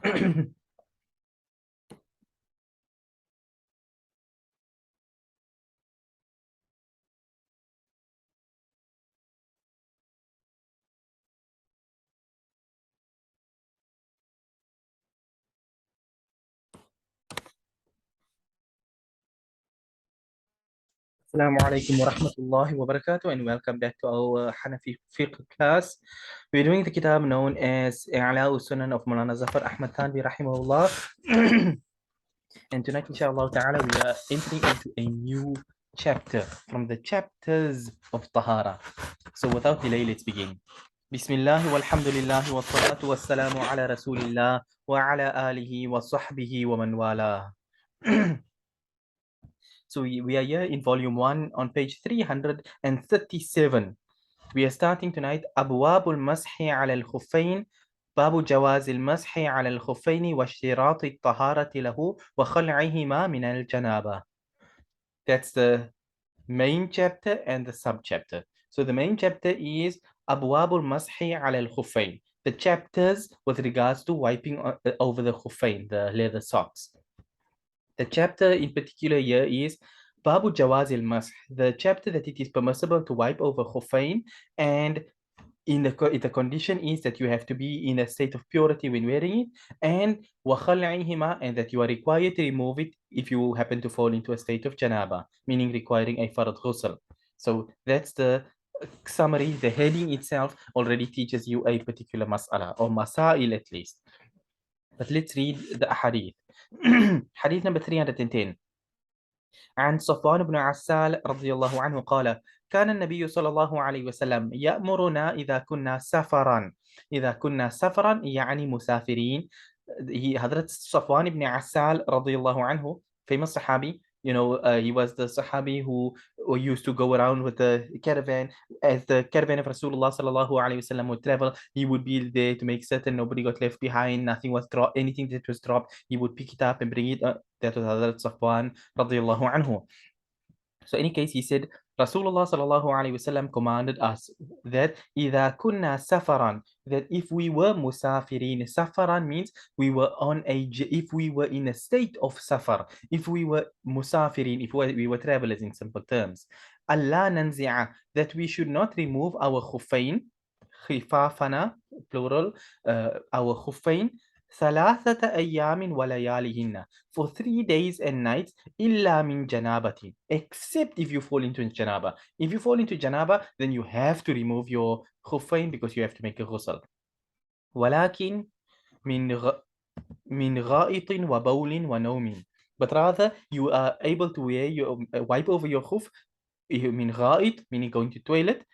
Assalamu alaikum wa rahmatullahi wa barakatuh, and welcome back to our Hanafi fiqh class. We're doing the kitab known as I'ala Sunan of Maulana Zafar Ahmad Thanvi rahimahullah. And tonight, inshallah ta'ala, we are entering into a new chapter from the chapters of Tahara. So without delay, let's begin. Bismillah walhamdulillah wa salatu wa salamu ala rasulillah wa ala alihi wa sahbihi wa man wala. So we are here in volume 1 on page 337. We are starting tonight أبواب المسح على الخفين باب جواز المسح على الخفين واشتراط الطهارة له وخلعهما من الجنابة. That's the main chapter and the subchapter. So the main chapter is أبواب المسح على الخفين, the chapters with regards to wiping over the khuffain, the leather socks. The chapter in particular here is Babu Jawazil Mash, the chapter that it is permissible to wipe over khuffain, and if the condition is that you have to be in a state of purity when wearing it, and وَخَلْعِهِمَا, and that you are required to remove it if you happen to fall into a state of janaba, meaning requiring a farad ghusl. So that's the summary. The heading itself already teaches you a particular mas'ala, or masail at least. But let's read the ahadith. Hadith number 310. عن صفوان بن عسال رضي الله عنه قال: كان النبي صلى الله عليه وسلم يأمرنا إذا كنا سفرا يعني مسافرين. حضرت صفوان بن عسال رضي الله عنه, famous Sahabi. He was the Sahabi who used to go around with the caravan. As the caravan of Rasulullah sallallahu alaihi wasallam would travel, he would be there to make certain nobody got left behind, nothing was dropped, anything that was dropped, he would pick it up and bring it. That was Hazrat Safwan radiallahu anhu. So in any case, he said, Rasulullah sallallahu alaihi wasallam commanded us that إِذَا كُنَّا سَفَرًا, that if we were musafirin, safaran means if we were in a state of safar, if we were musafirin, if we were travelers in simple terms, Allah nanzi'a, that we should not remove our khuffain, khifafana, plural, our khuffain, ثلاثة أيام ولياليهن, for 3 days and nights, إلا من جنابة, except if you fall into janaba. If you fall into janaba, then you have to remove your khuffain because you have to make a ghusl. ولكن من غائط وبول ونوم, but rather you are able to wear your wipe over your khuf من غائط, meaning going to toilet,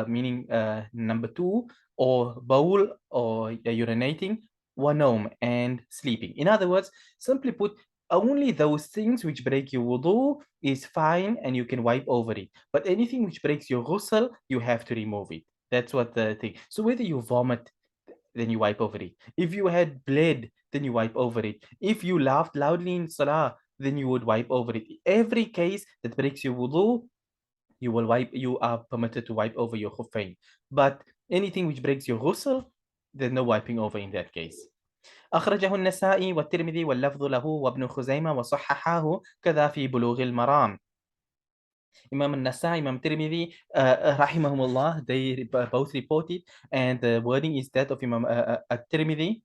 meaning number 2, or bowl, or urinating, wanome, and sleeping. In other words, simply put, only those things which break your wudu is fine and you can wipe over it. But anything which breaks your ghusl, you have to remove it. That's what the thing. So whether you vomit, then you wipe over it. If you had bled, then you wipe over it. If you laughed loudly in salah, then you would wipe over it. Every case that breaks your wudu, you are permitted to wipe over your khuffain. But anything which breaks your ghusl, there's no wiping over in that case. أخرجه النسائي والترمذي واللفظ له وابن خزيمة وصححه كذا في بلوغ المرام. Imam al-Nasai, Imam Tirmidhi, rahimahumullah, they both reported, and the wording is that of Imam al-Tirmidhi,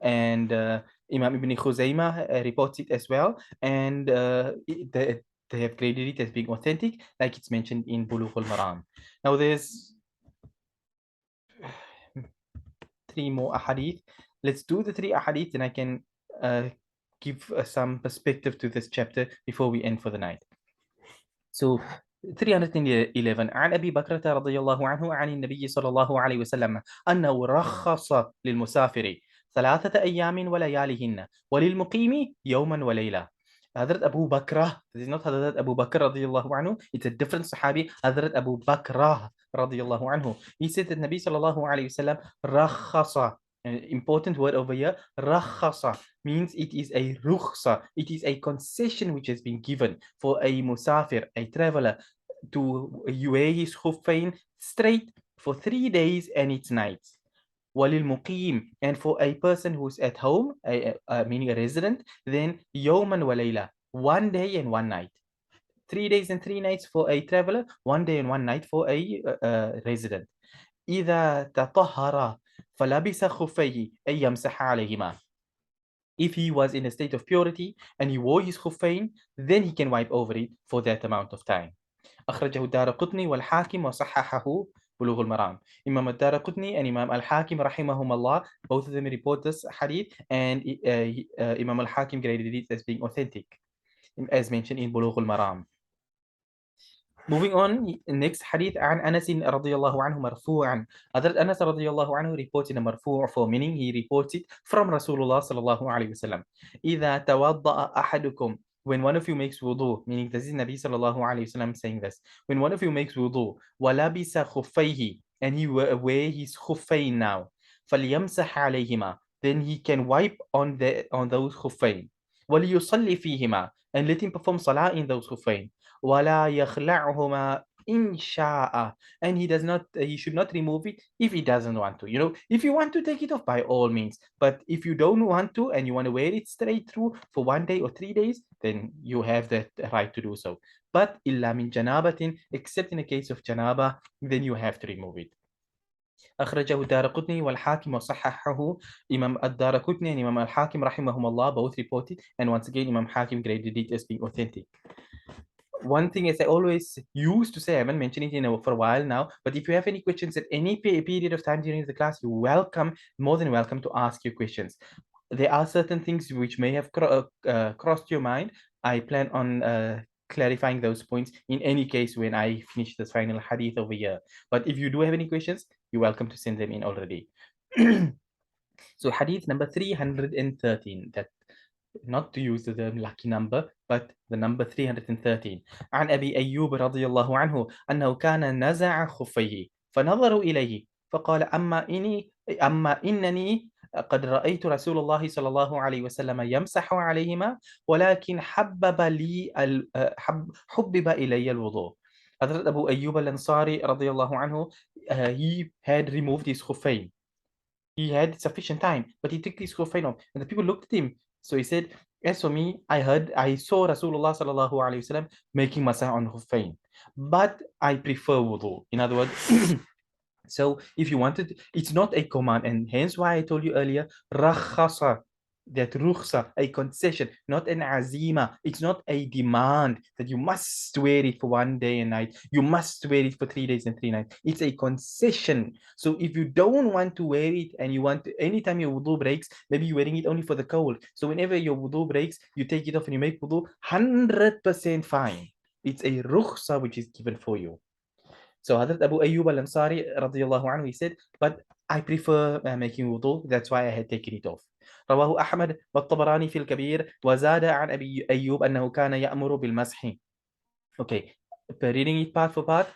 and Imam Ibn Khuzaymah reports it as well, and they have graded it as being authentic, like it's mentioned in Bulugh al-Maram. Now there's 3 more ahadith. Let's do the 3 ahadith, and I can give some perspective to this chapter before we end for the night. So 311 عن أبي بكرة رضي الله عنه عن النبي صلى الله عليه وسلم أنه رخص للمسافر 3 أيام ولياليهن وللمقيم يوما وليلة. Hazrat Abu Bakr, this is not Hazrat Abu Bakr radiyallahu anhu, it's a different Sahabi, Hazrat Abu Bakr radiyallahu anhu. He said that Nabi sallallahu alayhi wasallam rakhasa, an important word over here, rakhasa, means it is a rukhsa, it is a concession which has been given for a musafir, a traveler, to wear his khuffain straight for 3 days and its nights. وللمقيم, and for a person who's at home, meaning a resident, then يوما وليلة, 1 day and 1 night. 3 days and 3 nights for a traveler, 1 day and 1 night for a resident. إذا تطهر فلبس خفيه أي يمسح عليهما. If he was in a state of purity and he wore his خفين, then he can wipe over it for that amount of time. أخرجه الدارقطني والحاكم وصححه بلوغ المرام. Imam al-Daraqutni and Imam al-Hakim rahimahum Allah, both of them report this hadith, and Imam al-Hakim graded it as being authentic, as mentioned in Bulugh al-Maram. Moving on, next hadith عن أنس رضي الله عنه مرفوعا. Other Anas رضي الله عنه reports in a مرفوع for, meaning he reports it from Rasulullah صلى الله عليه وسلم. إذا توضأ أحدكم, when one of you makes wudu, meaning this is Nabi صلى الله عليه وسلم saying this, when one of you makes wudu, ولبس خفيه, and he wear his خفين now, فليمسح عليهما, then he can wipe on those خفين. وليصلي فيهما, and let him perform salah in those خفين. ولا يخلعهما إن شاء, and he should not remove it if he doesn't want to. If you want to take it off, by all means, but if you don't want to and you want to wear it straight through for 1 day or 3 days, then you have the right to do so. But إلا من جنابة, except in the case of janaba, then you have to remove it. أخرجه الدارقطني والحاكم وصححه. Imam al-Daraqutni and Imam al-Hakim rahimahum Allah both reported, and once again Imam Hakim graded it as being authentic. One thing is, I always used to say, I haven't mentioned it for a while now, but if you have any questions at any period of time during the class, you're more than welcome to ask your questions. There are certain things which may have crossed your mind. I plan on clarifying those points in any case when I finish this final hadith over here. But if you do have any questions, you're welcome to send them in already. So hadith number 313, that not to use the lucky number, but the number 313. عن أبي أيوب رضي الله عنه أنه كان نزع خفيه فنظروا إليه فقال أما إنني قد رأيت رسول الله صلى الله عليه وسلم يمسح عليهما ولكن حبب إلي الوضوء. Hazrat Abu Ayyub al-Ansari رضي الله عنه, he had removed his خفين. He had sufficient time, but he took his khuffain off, and the people looked at him. So he said, as for me, I saw Rasulullah sallallahu alaihi wasallam making masah on khuffain, but I prefer wudu. In other words, so if you wanted, it's not a command, and hence why I told you earlier, rakhasa, that rukhsa, a concession, not an azima. It's not a demand that you must wear it for 1 day and night. You must wear it for 3 days and 3 nights. It's a concession. So if you don't want to wear it and you want to, anytime your wudu breaks, maybe you're wearing it only for the cold. So whenever your wudu breaks, you take it off and you make wudu, 100% fine. It's a rukhsa which is given for you. So Hazrat Abu Ayyub al-Ansari radiyallahu anhu, he said, but I prefer making wudu, that's why I had taken it off. رواه أحمد والطبراني في الكبير وزاد عن أبي أيوب أنه كان يأمر بالمسح. Okay, reading it part for part,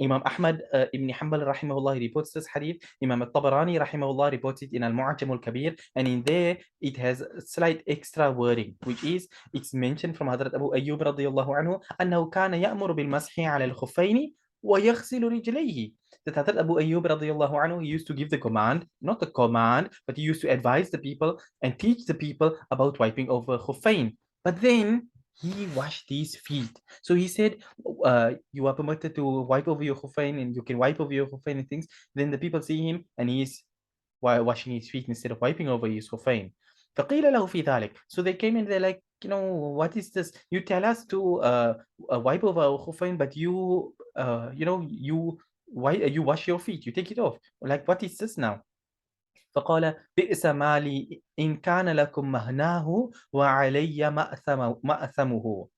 Imam Ahmad ibn Hanbal rahimahullah reports this hadith. Imam al-Tabarani rahimahullah reports it in al-Mu'jam al-Kabir, and in there it has slight extra wording, which is, it's mentioned from Hazrat Abu Ayyub radiyallahu anhu أنه كان يأمر بالمسح على الخفين ويغسل رجليه. That Hazrat Abu Ayyub radiyallahu anhu, he used to give the command, not the command, but he used to advise the people and teach the people about wiping over khuffain. But then he washed his feet. So he said, you are permitted to wipe over your khuffain, and you can wipe over your khuffain and things. Then the people see him and he is washing his feet instead of wiping over his khuffain. فقيل له في ذلك. So they came and they're like, what is this? You tell us to wipe over our khuffain, but you wash your feet, you take it off. Like, what is this now? فقال بئس مالي إن كان لكم مهناه وعلي مأثمه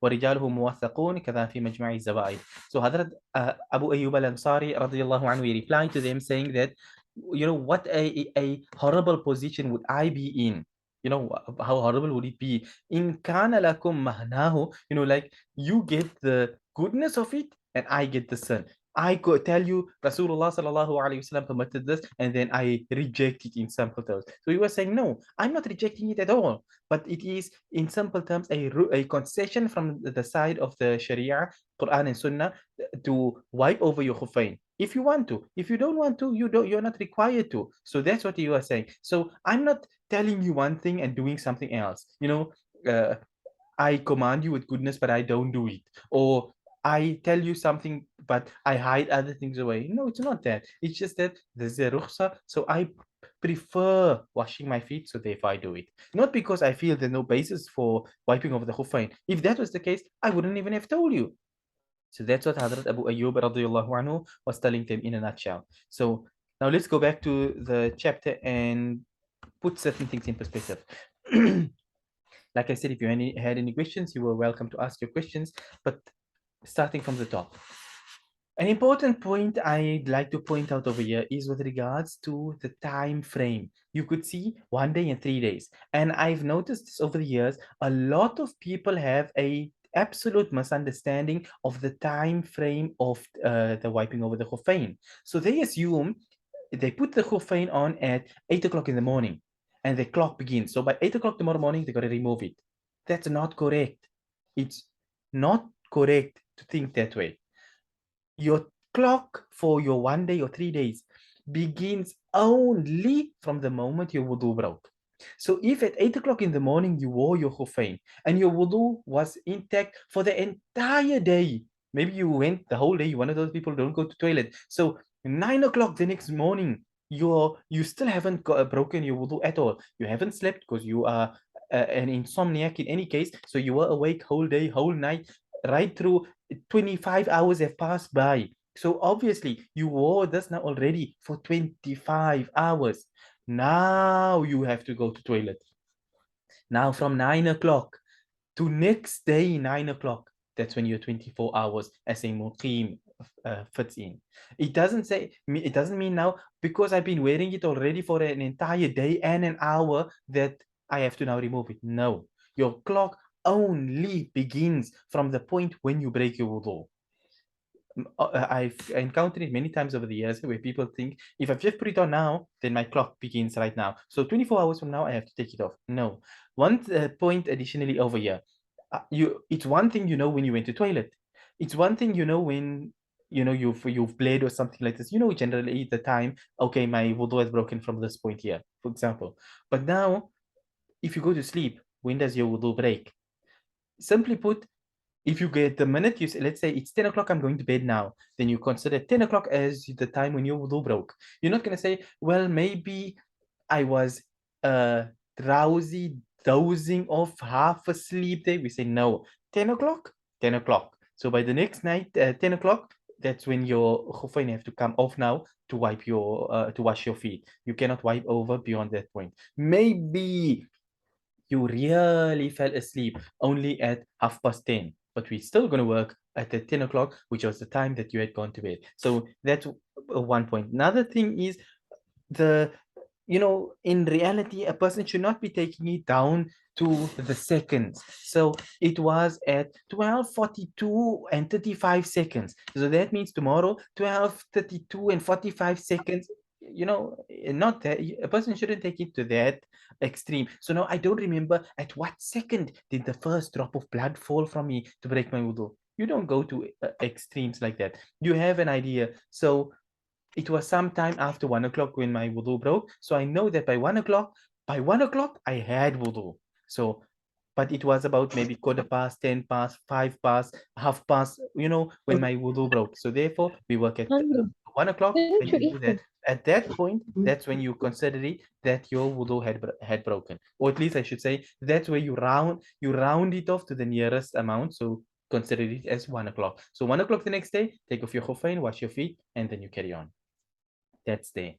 ورجاله موثقون كذا في مجمع الزوائد. So Hazrat Abu Ayyub al-Ansari radiyallahu anhu, he replied to them saying that, what a horrible position would I be in? How horrible would it be? In kana lakum mahnahu, like you get the goodness of it and I get the sin. I could tell you Rasulullah sallallahu alaihi wasallam permitted this, and then I reject it in simple terms. So he was saying, no, I'm not rejecting it at all, but it is in simple terms a concession from the side of the Sharia, Quran and Sunnah, to wipe over your khuffain. If you want to. If you don't want to, you're not required to. So that's what you are saying. So I'm not telling you one thing and doing something else. I command you with goodness, but I don't do it. Or I tell you something, but I hide other things away. No, it's not that. It's just that there's a rukhsa, so I prefer washing my feet, so therefore I do it. Not because I feel there's no basis for wiping over the khuffain. If that was the case, I wouldn't even have told you. So that's what Hadrat Abu Ayyub radiallahu anhu was telling them in a nutshell. So now let's go back to the chapter and put certain things in perspective. Like I said, if you had any questions, you were welcome to ask your questions, but starting from the top. An important point I'd like to point out over here is with regards to the time frame. You could see 1 day and 3 days. And I've noticed this over the years, a lot of people have a absolute misunderstanding of the time frame of the wiping over the khuffain. So they assume they put the khuffain on at 8 o'clock in the morning and the clock begins. So by 8 o'clock tomorrow morning, they got to remove it. That's not correct. It's not correct to think that way. Your clock for your 1 day or 3 days begins only from the moment your wudu broke. So if at 8 o'clock in the morning you wore your khuffain and your wudu was intact for the entire day, maybe you went the whole day, you're one of those people who don't go to toilet. So 9 o'clock the next morning, you still haven't broken your wudu at all. You haven't slept because you are an insomniac in any case. So you were awake whole day, whole night, right through 25 hours have passed by. So obviously you wore this now already for 25 hours. Now you have to go to toilet. Now from 9 o'clock to next day 9 o'clock, that's when your 24 hours as a muqim fits in. It doesn't mean now because I've been wearing it already for an entire day and an hour that I have to now remove it. No, your clock only begins from the point when you break your wudu. I've encountered it many times over the years where people think if I've just put it on now, then my clock begins right now. So 24 hours from now, I have to take it off. No. One point additionally over here. It's one thing when you went to toilet. It's one thing when you've bled or something like this. Generally the time. Okay, my wudu is broken from this point here, for example. But now, if you go to sleep, when does your wudu break? Simply put, if you get the minute you say, let's say it's 10 o'clock, I'm going to bed now, then you consider 10 o'clock as the time when your wudu broke. You're not going to say, well, maybe I was drowsy, dozing off, half asleep there. We say, no, 10 o'clock, 10 o'clock. So by the next night, 10 o'clock, that's when your khuffain have to come off now to wash your feet. You cannot wipe over beyond that point. Maybe you really fell asleep only at 10:30, but we're still going to work at the 10 o'clock, which was the time that you had gone to bed. So that's one point. Another thing is the in reality, a person should not be taking it down to the seconds. So it was at 12:42 and 35 seconds. So that means tomorrow, 12:32 and 45 seconds. Not that a person shouldn't take it to that extreme. So now I don't remember at what second did the first drop of blood fall from me to break my wudu. You don't go to extremes like that. You have an idea. So it was sometime after 1 o'clock when my wudu broke. So I know that by 1 o'clock, I had wudu. So, but it was about maybe quarter past, 10 past, 5 past, half past, when my wudu broke. So therefore, we work at 1 o'clock. When you do that, at that point, that's when you consider it that your wudu had broken. Or at least I should say, that's where you round it off to the nearest amount. So consider it as 1 o'clock. So 1 o'clock the next day, take off your khuffain, wash your feet, and then you carry on. That's there.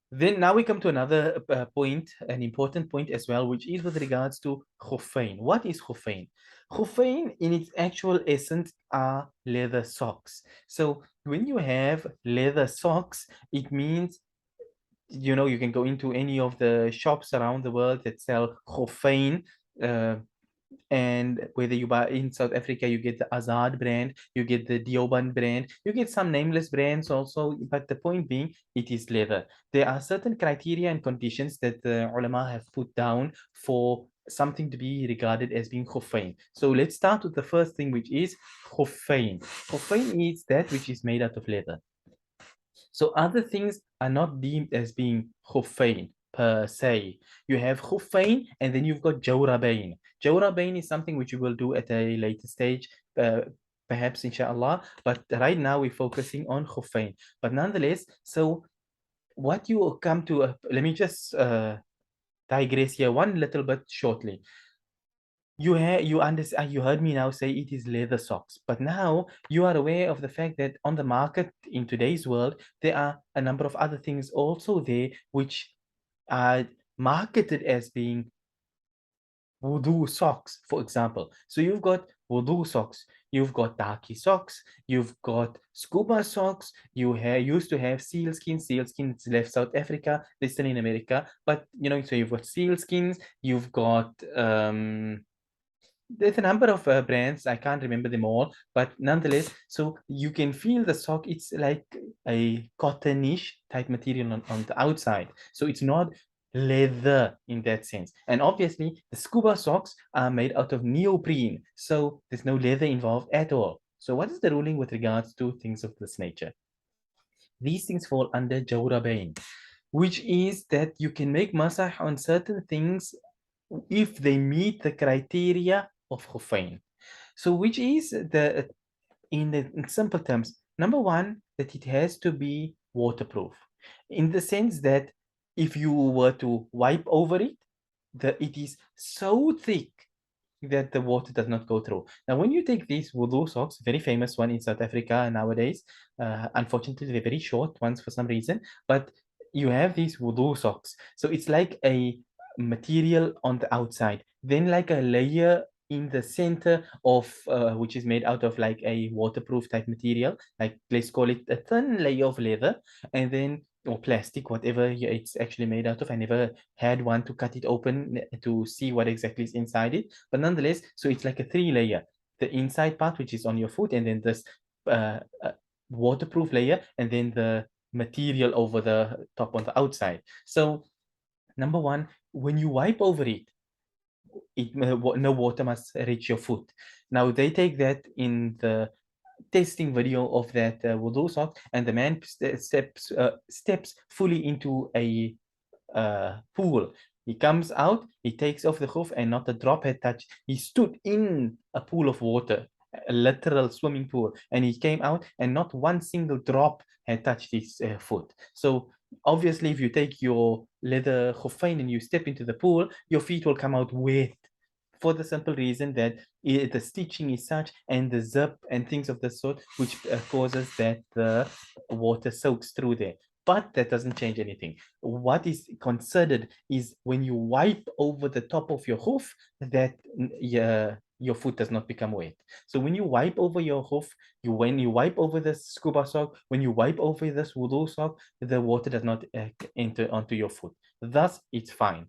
Then now we come to another point, an important point as well, which is with regards to khuffain. What is khuffain? Khuffain in its actual essence are leather socks. So when you have leather socks, it means you can go into any of the shops around the world that sell khuffain. And whether you buy in South Africa, you get the Azad brand, you get the Dioban brand, you get some nameless brands also, but the point being, it is leather. There are certain criteria and conditions that the ulama have put down for something to be regarded as being khuffain. So let's start with the first thing, which is khuffain. Khuffain is that which is made out of leather. So other things are not deemed as being khuffain per se. You have khuffain and then you've got jawrabain. Jawrabain is something which you will do at a later stage, perhaps inshallah. But right now we're focusing on khuffain. But nonetheless, so what you come to, let me just digress here one little bit shortly. You understand, you heard me now say it is leather socks, but now you are aware of the fact that on the market in today's world there are a number of other things also there which are marketed as being wudu socks, for example. So you've got wudu socks, you've got taki socks, you've got scuba socks, used to have sealskin. Sealskin left South Africa, they're still in America, but so you've got sealskins, you've got there's a number of brands, I can't remember them all, but nonetheless, so you can feel the sock, it's like a cottonish type material on the outside, so it's not leather in that sense. And obviously the scuba socks are made out of neoprene, so there's no leather involved at all. So what is the ruling with regards to things of this nature? These things fall under jawrabain, which is that you can make masah on certain things if they meet the criteria of khuffain. So which is in simple terms, number one, that it has to be waterproof, in the sense that if you were to wipe over it, it is so thick that the water does not go through. Now, when you take these wudu socks, very famous one in South Africa nowadays, unfortunately, they're very short ones for some reason, but you have these wudu socks. So it's like a material on the outside, then like a layer in the center of which is made out of like a waterproof type material, like let's call it a thin layer of leather, and then or plastic, whatever it's actually made out of. I never had one to cut it open to see what exactly is inside it, but nonetheless, so it's like a three layer: the inside part, which is on your foot, and then this uh, uh, waterproof layer, and then the material over the top on the outside. So number one, when you wipe over it, no water must reach your foot. Now they take that in the testing video of that wudu sock, and the man steps fully into a pool. He comes out, he takes off the khuff, and not a drop had touched. He stood in a pool of water, a literal swimming pool, and he came out, and not one single drop had touched his foot. So obviously, if you take your leather khuffain and you step into the pool, your feet will come out wet, for the simple reason that the stitching is such, and the zip and things of the sort, which causes that the water soaks through there. But that doesn't change anything. What is considered is when you wipe over the top of your hoof, that your foot does not become wet. So when you wipe over your hoof, when you wipe over this scuba sock, when you wipe over this wudu sock, the water does not enter onto your foot. Thus, it's fine.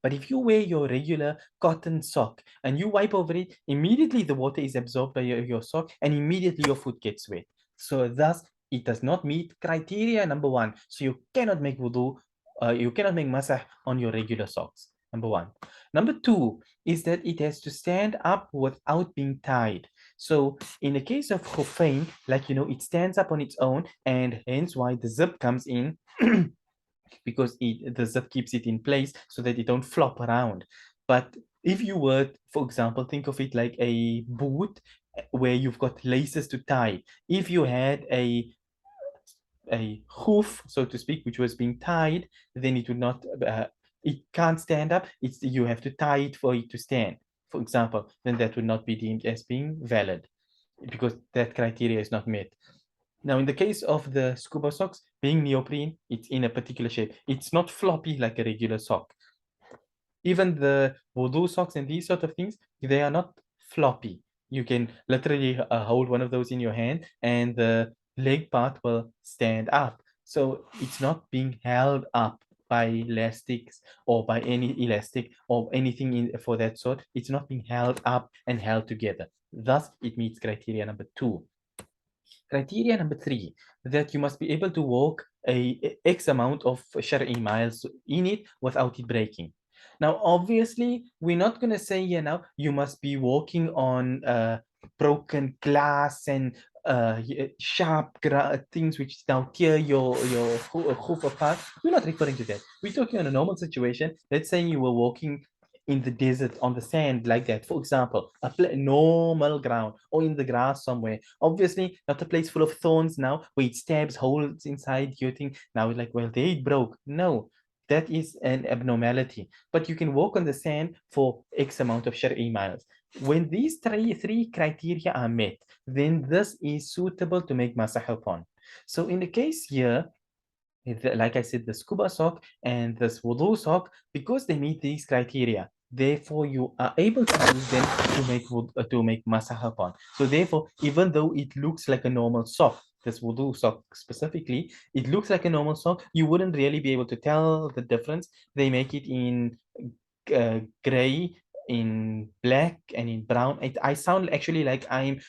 But if you wear your regular cotton sock and you wipe over it, immediately the water is absorbed by your sock and immediately your foot gets wet. So thus, it does not meet criteria number one. So you cannot make wudu, you cannot make masah on your regular socks, number one. Number two is that it has to stand up without being tied. So in the case of khuffain, like, it stands up on its own, and hence why the zip comes in because the zip keeps it in place so that it don't flop around. But if you were, for example, think of it like a boot where you've got laces to tie. If you had a hoof, so to speak, which was being tied, then it would not, it can't stand up. You have to tie it for it to stand, for example, then that would not be deemed as being valid because that criteria is not met. Now, in the case of the scuba socks, being neoprene, it's in a particular shape. It's not floppy like a regular sock. Even the wudu socks and these sort of things, they are not floppy. You can literally hold one of those in your hand and the leg part will stand up. So it's not being held up by elastics or by any elastic or anything for that sort. It's not being held up and held together. Thus, it meets criteria number two. Criteria number three, that you must be able to walk a X amount of Shar'i miles in it without it breaking. Now, obviously, we're not going to say here now, you must be walking on broken glass and sharp things which now tear your hoof apart. We're not referring to that. We're talking on a normal situation. Let's say you were walking in the desert on the sand like that, for example, a normal ground or in the grass somewhere. Obviously, not a place full of thorns now where it stabs holes inside you think now it's like, well, they broke. No, that is an abnormality. But you can walk on the sand for X amount of Shari miles. When these three criteria are met, then this is suitable to make masah upon. So in the case here, like I said, the scuba sock and this wudu sock, because they meet these criteria, therefore you are able to use them to make masah upon. So therefore, even though it looks like a normal sock, this wudu sock specifically, it looks like a normal sock, you wouldn't really be able to tell the difference. They make it in gray, in black, and in brown. I sound actually like I'm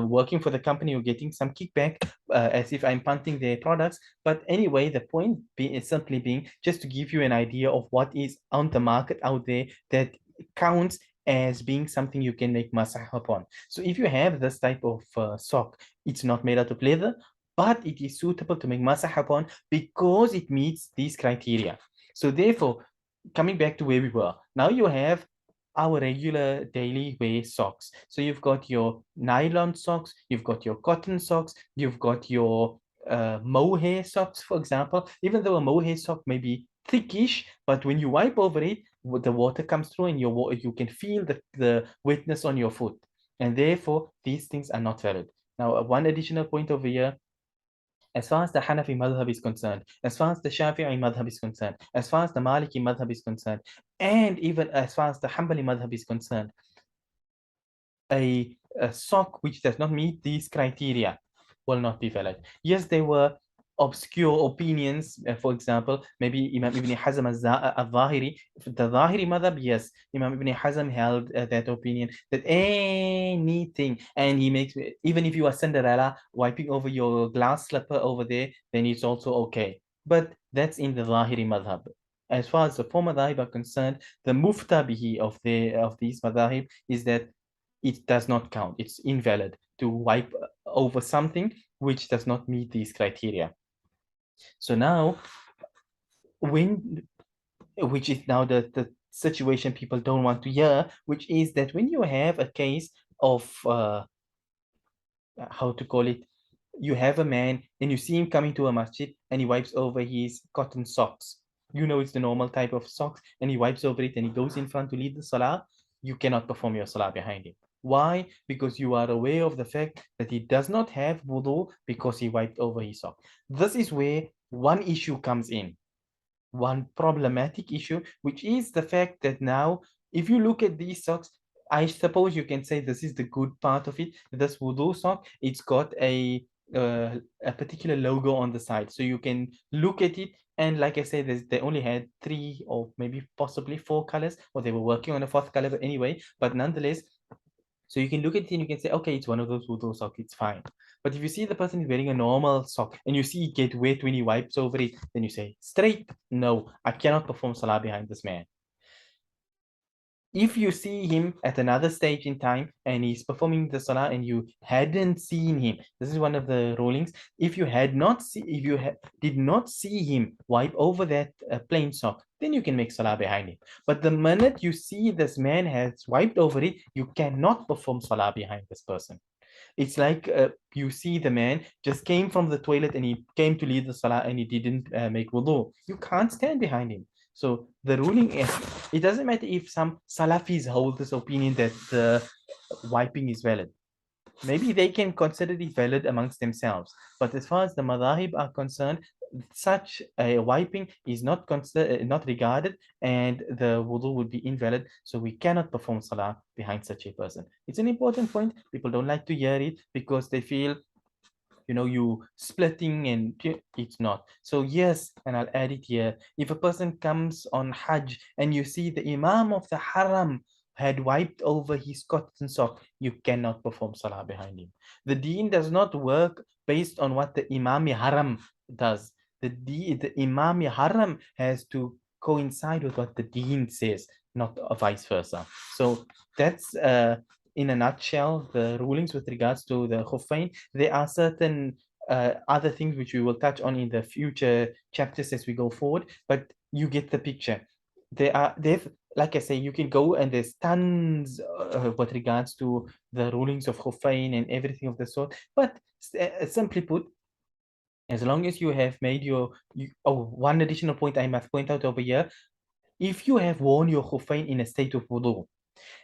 working for the company or getting some kickback, as if I'm punting their products. But anyway, the point is simply being just to give you an idea of what is on the market out there that counts as being something you can make masah upon. So if you have this type of sock, it's not made out of leather, but it is suitable to make masah upon because it meets these criteria. So therefore, coming back to where we were, now you have our regular daily wear socks. So you've got your nylon socks, you've got your cotton socks, you've got your mohair socks, for example. Even though a mohair sock may be thickish, but when you wipe over it, the water comes through and you can feel the wetness on your foot. And therefore, these things are not valid. Now, one additional point over here, as far as the Hanafi madhab is concerned, as far as the Shafi'i madhab is concerned, as far as the Maliki madhab is concerned, and even as far as the Hanbali madhab is concerned, a sock which does not meet these criteria will not be valid. Yes, there were obscure opinions. For example, maybe Imam Ibn Hazm al-Zahiri, the Zahiri madhab, yes, Imam Ibn Hazm held that opinion that anything, and he makes, even if you are Cinderella wiping over your glass slipper over there, then it's also okay. But that's in the Zahiri madhab. As far as the four madhab are concerned, the muftabihi of these madhab is that it does not count. It's invalid to wipe over something which does not meet these criteria. So now, which is now the situation people don't want to hear, which is that when you have a case of, how to call it, you have a man and you see him coming to a masjid and he wipes over his cotton socks. You know it's the normal type of socks, and he wipes over it and he goes in front to lead the salah. You cannot perform your salah behind him. Why? Because you are aware of the fact that he does not have wudu because he wiped over his sock. This is where one issue comes in, one problematic issue, which is the fact that now, if you look at these socks, I suppose you can say this is the good part of it. This wudu sock, it's got a particular logo on the side, so you can look at it. And like I said, they only had 3 or maybe possibly 4 colors, or they were working on a 4th color, but anyway. But nonetheless, so you can look at it and you can say, okay, it's one of those wudu socks, it's fine. But if you see the person is wearing a normal sock and you see it get wet when he wipes over it, then you say, straight, no, I cannot perform salah behind this man. If you see him at another stage in time and he's performing the salah and you hadn't seen him, this is one of the rulings. If you did not see him wipe over that plain sock, then you can make salah behind him. But the minute you see this man has wiped over it, you cannot perform salah behind this person. It's like you see the man just came from the toilet and he came to lead the salah and he didn't make wudu. You can't stand behind him. So the ruling is, it doesn't matter if some Salafis hold this opinion that the wiping is valid. Maybe they can consider it valid amongst themselves. But as far as the madhahib are concerned, such a wiping is not regarded, and the wudu would be invalid. So we cannot perform salah behind such a person. It's an important point. People don't like to hear it because they feel, you splitting, and it's not. So yes, and I'll add it here. If a person comes on Hajj and you see the Imam of the Haram had wiped over his cotton sock, you cannot perform salah behind him. The deen does not work based on what the Imam Haram does. The Imam Haram has to coincide with what the deen says, not vice versa. So that's in a nutshell, the rulings with regards to the Khuffain. There are certain other things which we will touch on in the future chapters as we go forward, but you get the picture. They've, like I say, you can go and there's tons with regards to the rulings of Khuffain and everything of the sort. But simply put, as long as you have made one additional point I must point out over here, if you have worn your Khuffain in a state of wudu,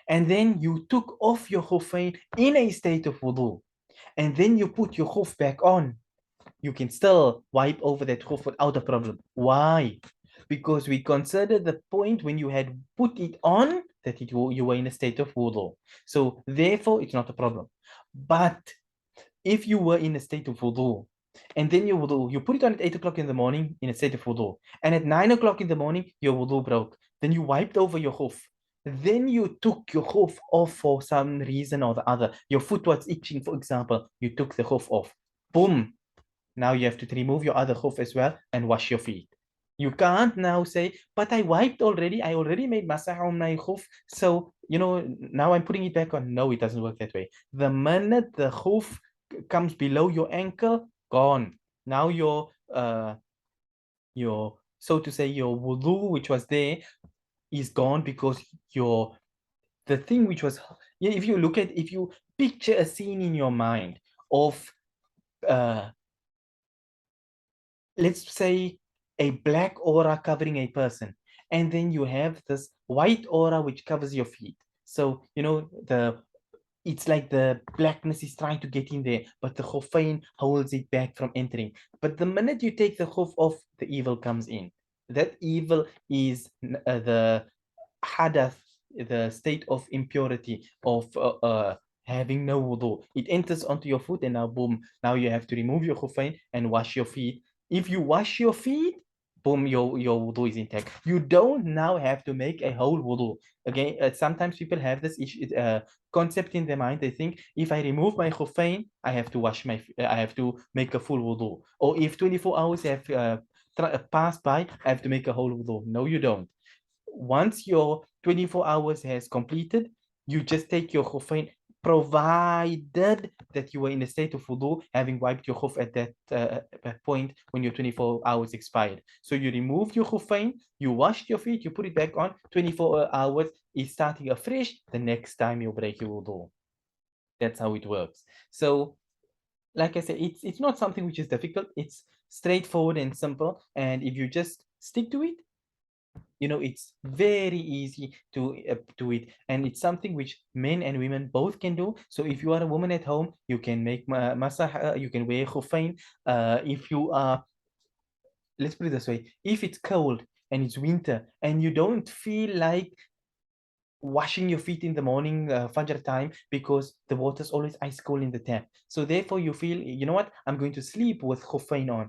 and then you took off your Khuffain in a state of wudu, and then you put your Khuf back on, you can still wipe over that Khuf without a problem. Why? Because we consider the point when you had put it on that you were in a state of wudu. So therefore, it's not a problem. But if you were in a state of wudu, and then your wudu, you put it on at 8 o'clock in the morning in a state of wudu, and at 9 o'clock in the morning, your wudu broke, then you wiped over your khuf, then you took your khuf off for some reason or the other, your foot was itching, for example, you took the khuf off, boom, now you have to remove your other khuf as well and wash your feet. You can't now say, but I wiped already. I already made masah on my khuf. So, now I'm putting it back on. No, it doesn't work that way. The minute the khuf comes below your ankle, gone. Now so to say, your wudu, which was there, is gone because the thing which was, if you picture a scene in your mind of, let's say, a black aura covering a person, and then you have this white aura which covers your feet. So, it's like the blackness is trying to get in there, but the khuffain holds it back from entering. But the minute you take the khuf off, the evil comes in. That evil is the hadath, the state of impurity of having no wudu. It enters onto your foot, and now boom, now you have to remove your khuffain and wash your feet. If you wash your feet, boom, your wudu is intact. You don't now have to make a whole wudu. Again, sometimes people have this concept in their mind. They think, if I remove my khuffain, I have to I have to make a full wudu. Or if 24 hours have passed by, I have to make a whole wudu. No, you don't. Once your 24 hours has completed, you just take your khuffain, provided that you were in a state of wudu, having wiped your khuf at that point when your 24 hours expired. So you remove your khuffain, you washed your feet, you put it back on, 24 hours is starting afresh, the next time you break your wudu. That's how it works. So, like I said, it's not something which is difficult. It's straightforward and simple. And if you just stick to it, it's very easy to do it, and it's something which men and women both can do. So if you are a woman at home, you can make masah, you can wear khuffain. If you are, let's put it this way, if it's cold and it's winter and you don't feel like washing your feet in the morning, Fajr time, because the water is always ice cold in the tap. So therefore you feel, you know what, I'm going to sleep with khuffain on.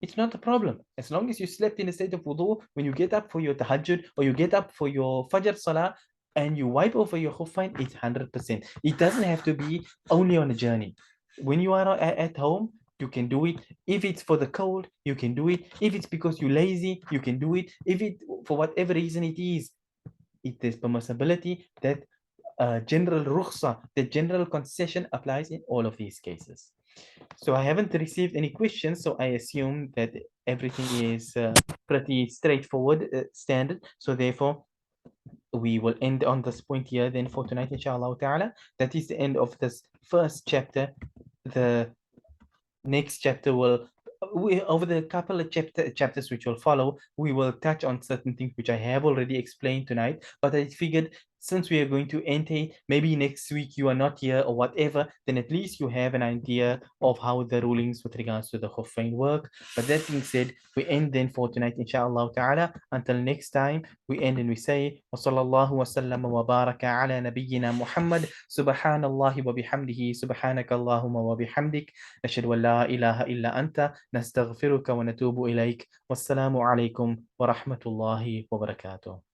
It's not a problem. As long as you slept in a state of wudu, when you get up for your tahajjud or you get up for your Fajr salah and you wipe over your khuffain, it's 100%. It doesn't have to be only on a journey. When you are at home, you can do it. If it's for the cold, you can do it. If it's because you're lazy, you can do it. If it, for whatever reason it is permissibility, that general rukhsa, the general concession applies in all of these cases. So I haven't received any questions, so I assume that everything is pretty straightforward, standard. So therefore, we will end on this point here then for tonight, inshallah ta'ala. That is the end of this first chapter. The next chapter will, over the couple of chapters which will follow, we will touch on certain things which I have already explained tonight, but I figured since we are going to enter, maybe next week you are not here or whatever, then at least you have an idea of how the rulings with regards to the khuffain work. But that being said, we end then for tonight, inshallah ta'ala. Until next time, we end and we say, وصلى الله وسلم وبارك على نبينا محمد سبحان الله وبحمده سبحانك اللهم وبحمدك نشهد أن لا إله إلا أنت نستغفرك ونتوب إليك والسلام عليكم ورحمة الله وبركاته.